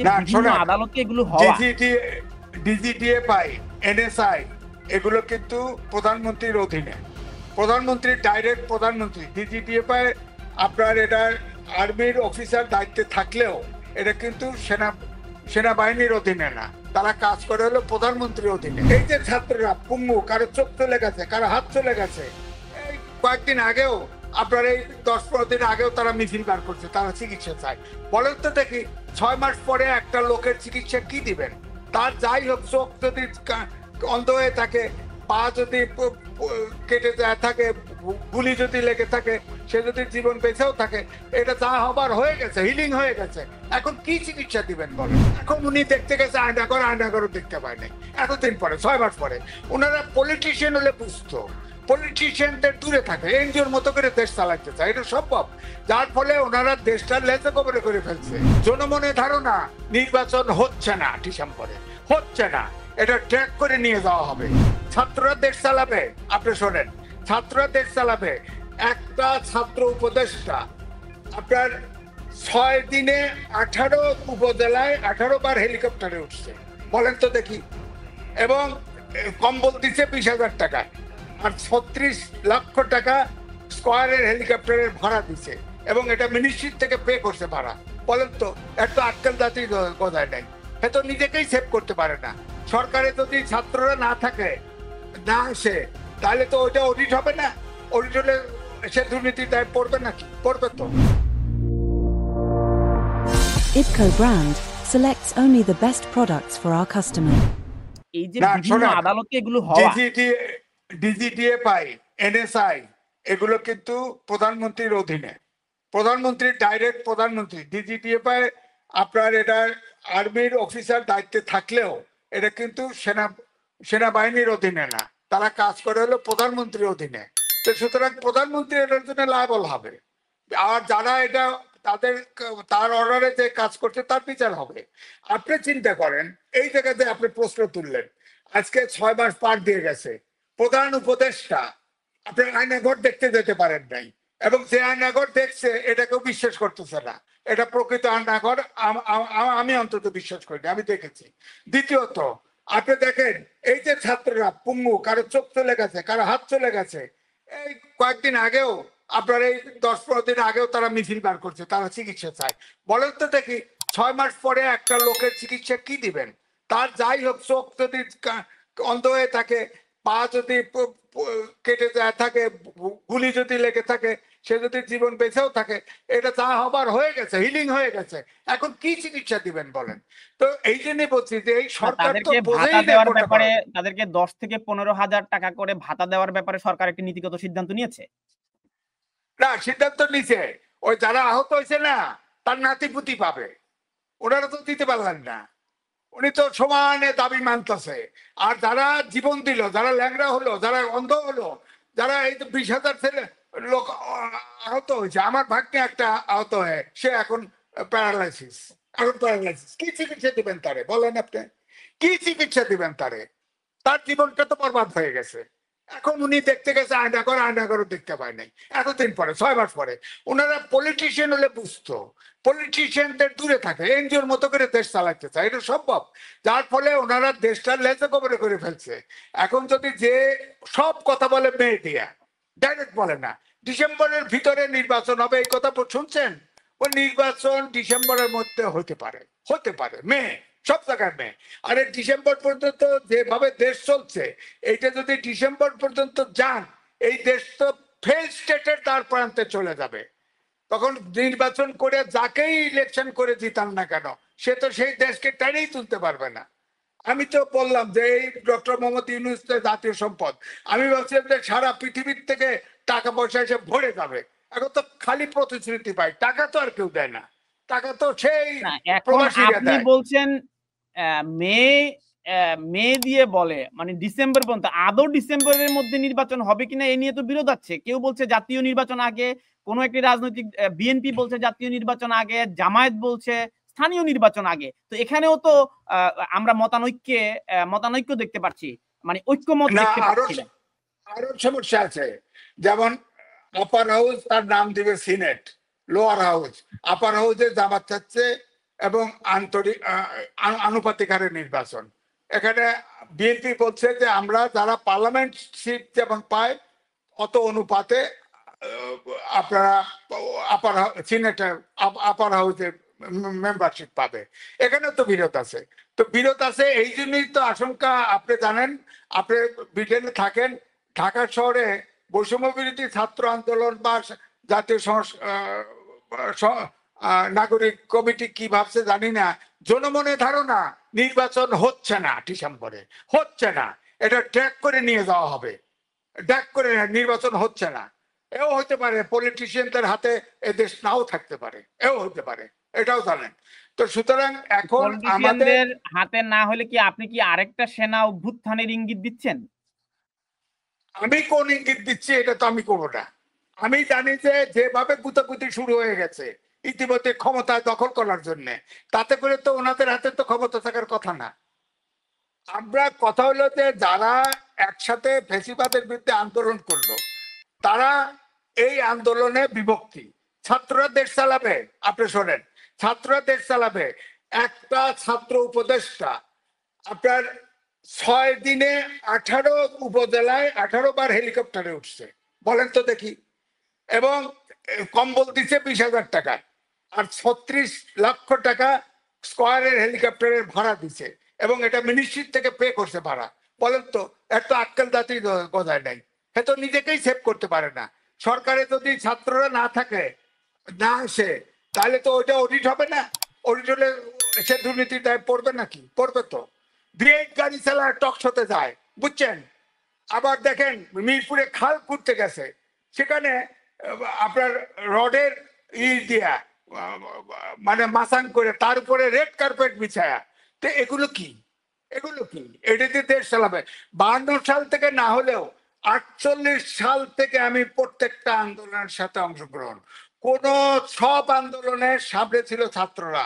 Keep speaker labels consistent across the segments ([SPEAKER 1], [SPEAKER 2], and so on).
[SPEAKER 1] যে
[SPEAKER 2] না
[SPEAKER 1] বিভিন্ন
[SPEAKER 2] শোনেন,
[SPEAKER 1] আদালতে এগুলো হওয়া
[SPEAKER 2] ডিজিটিএফআই, এনএসআই এগুলো কিন্তু প্রধানমন্ত্রীর অধীনে। প্রধানমন্ত্রী ডাইরেক্ট প্রধানমন্ত্রী। ডিজিটিএফআই আপনার এটা আর্মির অফিসার দায়িত্বে থাকলেও এটা কিন্তু সেনাবাহিনীর অধীনে না, তারা কাজ করে হলো প্রধানমন্ত্রীর অধীনে। এই যে ছাত্ররা পুঙ্গু, কারো চোখ চলে গেছে, কারো হাত চলে গেছে, এই কয়েকদিন আগেও আপনার এই 10-15 দিন আগেও তারা মিছিল বার করছে, তারা চিকিৎসা চায়। বলেন তো দেখি, 6 মাস পরে একটা লোকের চিকিৎসা কি দিবেন? তার যাই হোক, চোখ যদি অন্ধ হয়ে থাকে, পা যদি কেটে যায় থাকে, গুলি যদি লেগে থাকে, সে যদি জীবন বেঁচেও থাকে, এটা যা হবার হয়ে গেছে, হিলিং হয়ে গেছে। এখন কি চিকিৎসা দিবেন বলেন? এখন উনি দেখতে গেছে আয়নাগরও দেখতে পায় নাই এতদিন পরে, 6 মাস পরে। ওনারা পলিটিশিয়ান হলে বুঝতো, পলিটিশিয়ানদের দূরে থাকে, এনজিওর মতো করে দেশ চালাতে চায়, এটা সম্ভব। যার ফলে ওনারা দেশটা লেজে কবরে করে ফেলছে। জনমনে ধারণা নির্বাচন হচ্ছে না, ডিসেম্বরে হচ্ছে না, এটা ট্র্যাক করে নিয়ে যাওয়া হবে। ছাত্ররা দেশ চালাবে, আপনি শোনেন, ছাত্ররা দেশ চালাবে। একটা ছাত্র উপদেষ্টা আপনার 6 দিনে 18 উপজেলায় 18 বার হেলিকপ্টারে উঠছে, বলেন তো দেখি। এবং কম্বল দিচ্ছে 20,000 টাকা, আর 36 লক্ষ টাকা স্কয়ারের হেলিকপ্টারের ভাড়া দিচ্ছে, এবং এটা মিনিস্ট্রি থেকে পে করছে ভাড়া। বলেন তো, এত আক্কেল জাতি কোথায় নেই? সে তো নিজেকেই সেভ করতে পারে না। সরকারে যদি ছাত্ররা না থাকে, না আসে, তাহলে তো ওইটা অডিট হবে না। অডিট হলে সে দুর্নীতির দায় পড়বে নাকি? পড়বে তো।
[SPEAKER 3] IBCO brand selects only the best products for our customer.
[SPEAKER 1] এই যে বিভিন্ন আদালতে এগুলো হওয়া,
[SPEAKER 2] ডিজিটিএফআই, এনএসআই এগুলো কিন্তু প্রধানমন্ত্রীর অধীনে। প্রধানমন্ত্রী ডাইরেক্ট প্রধানমন্ত্রী। ডিজিটিএফআই আপনার এটা আর্মির অফিসার দায়িত্বে থাকলেও এটা কিন্তু সেনাবাহিনীর অধীনে না, তারা কাজ করে হলো প্রধানমন্ত্রীর অধীনে। তো সুতরাং প্রধানমন্ত্রী এটার জন্য লায়াবল হবে, আর যারা এটা তার অর্ডারে যে কাজ করছে তার বিচার হবে। আপনি চিন্তা করেন, এই জায়গাতে আপনি প্রশ্ন তুললেন, আজকে 6 মাস পার দিয়ে গেছে, প্রধান উপদেষ্টা আপনি আয়নাঘর দেখতে যেতে পারেন নাই, এবং যে আয়নাঘর দেখছে এটাকেও বিশ্বাস করতেছে না, এটা প্রকৃত আয়নাঘর আমি অন্তত বিশ্বাস করিনি, আমি দেখেছি। দ্বিতীয়ত, আপনি দেখেন, এই যে ছাত্ররা পুঙ্গু, কারো চোখ চলে গেছে, কারো হাত চলে গেছে, এই কয়েকদিন আগেও আপনার এই 10-15 দিন আগেও তারা মিছিল বার করছে, তারা চিকিৎসা চায়। বলেন তো দেখি, 6 মাস পরে একটা লোকের চিকিৎসা কি দিবেন? তার যাই হোক, চোখ যদি অন্ধ হয়ে থাকে, পা যদি কেটে যায় থাকে, গুলি যদি লেগে থাকে, সে যদি জীবন বেঁচেও থাকে, এটা যা হবার হয়ে গেছে, হিলিং হয়ে গেছে। এখন কি চিকিৎসা দিবেন বলেন? তো এই জন্যই বলছি যে এই সরকার তো বোঝেই
[SPEAKER 1] দেওয়ার ব্যাপারে তাদেরকে 10 থেকে 15,000 টাকা করে ভাতা দেওয়ার ব্যাপারে সরকার একটি নীতিগত সিদ্ধান্ত নিয়েছে।
[SPEAKER 2] না, সিদ্ধান্ত নিছে, ওই যারা আহত হয়েছে না, তার নাতিপুতি পাবে, ওনারা তো দিতে পারলেন না। উনি তো সমানে দাবি মানতেছে। আর যারা জীবন দিল, যারা ল্যাংড়া হলো, যারা অন্ধ হলো, যারা এই 20,000 ছেলে লোক আহত হয়েছে, আমার ভাগ্যে একটা আহত হয়ে সে এখন প্যারালাইসিস। কি চিকিৎসা দিবেন তারে বলেন? আপনি কি চিকিৎসা দিবেন তারে? তার জীবনটা তো বরবাদ হয়ে গেছে। এখন উনি দেখতে গেছে, আয়নাগরও দেখতে পায় নাই এতদিন পরে, 6 মাস পরে। ওনারা পলিটিশিয়ান হলে বুঝতো, পলিটিশিয়ানদের দূরে থাকে, এনজিওর মতো করে দেশ চালাতে চায়, এটা সম্ভব। যার ফলে ওনারা দেশটা লেজে কবরে করে ফেলছে। এখন যদি যে সব কথা বলে মেয়ে দিয়া, ডাইরেক্ট বলে না ডিসেম্বরের ভিতরে নির্বাচন হবে, এই কথা শুনছেন? ওই নির্বাচন ডিসেম্বরের মধ্যে হতে পারে, মেয়ে, সব জায়গায় মেয়ে। আরে ডিসেম্বর পর্যন্ত যেভাবে দেশ চলছে, এইটা যদি ডিসেম্বর পর্যন্ত যান, এই দেশ তো ফেল স্টেটের দ্বার প্রান্তে চলে যাবে। তখন নির্বাচন করে যাকেই ইলেকশন করে জিতান না কেন, সে তো সেই দেশকে টেনেই তুলতে পারবে না। আমি তো বললাম যে এই ডক্টর মোহাম্মদ ইউনূস জাতীয় সম্পদ, আমি ভাবছিলাম যে সারা পৃথিবীর থেকে টাকা পয়সা এসে ভরে যাবে। এখন তো খালি প্রতিশ্রুতি পাই, টাকা তো আর কেউ দেয় না, টাকা তো সেই প্রবাসীরা দেয়।
[SPEAKER 1] আপনি বলছেন মে দিয়ে বলে, মানে ডিসেম্বর পর্যন্ত। আদৌ ডিসেম্বরের মধ্যে নির্বাচন হবে কিনা এ নিয়ে তো বিরোধ আছে। কেউ বলছে জাতীয় নির্বাচন আগে, কোন একটি রাজনৈতিক বিএনপি বলছে জাতীয় নির্বাচন আগে, জামায়াত বলছে স্থানীয় নির্বাচন আগে। তো এখানেও তো আমরা মতানৈক্য দেখতে পাচ্ছি, মানে ঐক্যমত দেখতে পাচ্ছি না।
[SPEAKER 2] আরো সমস্যা আছে, যেমন আপার হাউস তার নাম দিবে সিনেট, লোয়ার হাউস। আপার হাউসে জামাত চাচ্ছে এবং আনুপাতিক হারে নির্বাচন। এখানে বিএনপি বলছে যে আমরা যারা পার্লামেন্ট সিট যেমন পায় অত অনুপাতে আপনারা আপার হাউসে মেম্বারশিপ পাবে। এখানে তো বিরোধ আছে। তো বিরোধ আছে এই জন্যই তো আশঙ্কা। আপনি জানেন, আপনি ব্রিটেনে থাকেন, ঢাকা শহরে বৈষম্য বিরোধী ছাত্র আন্দোলন বা জাতীয় নাগরিক কমিটি কি ভাবছে জানি না, জনমনে ধারণা নির্বাচন হচ্ছে না, ডিসেম্বরে হচ্ছে না, এটা ট্র্যাক করে নিয়ে যাওয়া হবে, ট্র্যাক করে নির্বাচন হচ্ছে না। এও হতে পারে পলিটিশিয়ানদের হাতে এদেশ নাও থাকতে পারে, এও হতে পারে, এটাও জানেন। তো সুতরাং এখন আমাদের
[SPEAKER 1] হাতে না হলে কি আপনি কি আরেকটা সেনা অভ্যুত্থানের ইঙ্গিত দিচ্ছেন?
[SPEAKER 2] আমি কোন ইঙ্গিত দিচ্ছি এটা তো আমি করবো না। আমি জানি যে যেভাবে গুতাগুতি শুরু হয়ে গেছে ইতিমধ্যে ক্ষমতা দখল করার জন্য, তাতে করে তো ওনাদের হাতে তো ক্ষমতা থাকার কথা না। আমরা কথা হলো যে যারা একসাথে ফ্যাসিবাদের বিরুদ্ধে আন্দোলন করলো তারা এই আন্দোলনে বিভক্তি। ছাত্ররা দেশ চালাবে, আপনি শোনেন, ছাত্ররা দেশ চালাবে। একটা ছাত্র উপদেষ্টা আপনার 6 দিনে 18 উপজেলায় 18 বার হেলিকপ্টারে উঠছে, বলেন তো দেখি। এবং কম্বল দিচ্ছে 20,000 টাকা, আর 36 লক্ষ টাকা স্কয়ারের হেলিকপ্টারের ভাড়া দিছে, এবং এটা মিনিস্ট্রি থেকে পে করছে ভাড়া। বলেন তো, এত আক্কেল জাতি গজায় নাই, সে তো নিজেকেই সেভ করতে পারে না। সরকারে যদি ছাত্ররা না থাকে, না আসে, তাহলে তো ওইটা অডিট হবে না। অডিট হলে সে দুর্নীতির দায় পড়বে নাকি? পড়বে তো। বিএড গাড়ি চালায় টকশোতে যায়, বুঝছেন। আবার দেখেন মিরপুরে খাল খুঁড়তে গেছে, সেখানে আপনার রডের দিয়া মানে মাসান করে তার উপরে রেড কার্পেট বিছায়া। তো এগুলো কি? এগুলো কি? এটাতে দেশ চালাবে? 52 সাল থেকে না হলেও 48 সাল থেকে আমি প্রত্যেকটা আন্দোলনের সাথে অংশগ্রহণ, কোন সব আন্দোলনের সামনে ছিল ছাত্ররা।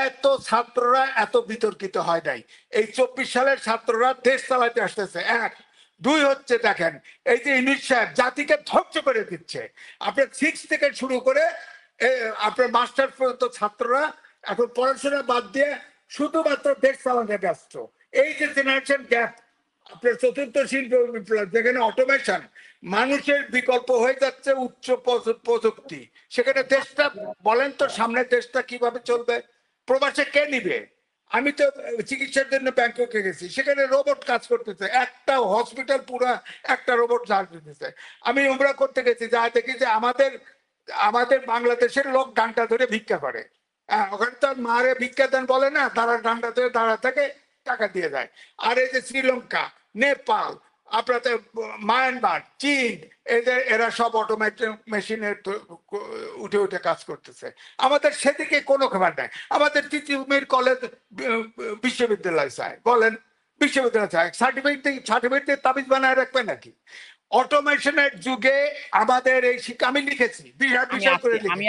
[SPEAKER 2] এত ছাত্ররা এত বিতর্কিত হয় নাই। এই 24 সালের ছাত্ররা দেশ চালাতে আসতেছে। 1 2 হচ্ছে দেখেন, এই যে ইউনিট সাহেব জাতিকে ধ্বংস করে দিচ্ছে। আপনার 6 থেকে শুরু করে আপনার মাস্টার পর্যন্ত ছাত্ররা এখন পড়াশোনা বাদ দিয়ে শুধুমাত্র দেশ চালাতে ব্যস্ত। এই যে জেনারেশন গ্যাপ, আপনার চতুর্থ শিল্প বিপ্লব, যেখানে অটোমেশন মানুষের বিকল্প হয়ে যাচ্ছে উচ্চ প্রযুক্তি, সেখানে দেশটা বলেন তো সামনে দেশটা কিভাবে চলবে? প্রবাসে কে নিবে? আমি তো চিকিৎসার জন্য ব্যাংককে গেছি, সেখানে রোবট কাজ করতেছে, একটা হসপিটাল পুরা একটা রোবট চার্জ দিতেছে। আমি উমরা করতে গেছি, যা দেখি যে আমাদের বাংলাদেশের লোক ডান্ডা ধরে ভিক্ষা করে। ওখানে তো মারে ভিক্ষা দেন বলে না, তারা ডান্ডা ধরে দাঁড়া থেকে টাকা দিয়ে যায়। আর এই যে শ্রীলঙ্কা, নেপাল, আপনাদের মায়ানমার, চীন, এরা সব অটোমেটিক মেশিনে উঠে উঠে কাজ করতেছে। আমাদের সেদিকে কোনো খবর নাই। আমাদের তিতুমির কলেজ বিশ্ববিদ্যালয় চায়, বলেন বিশ্ববিদ্যালয় চায়, সার্টিফিকেট তাবিজ বানায় রাখবে নাকি? অটোমেশনের যুগে আমাদের এই শিক্ষা আমি লিখেছি, বিষয় করে লিখেছি।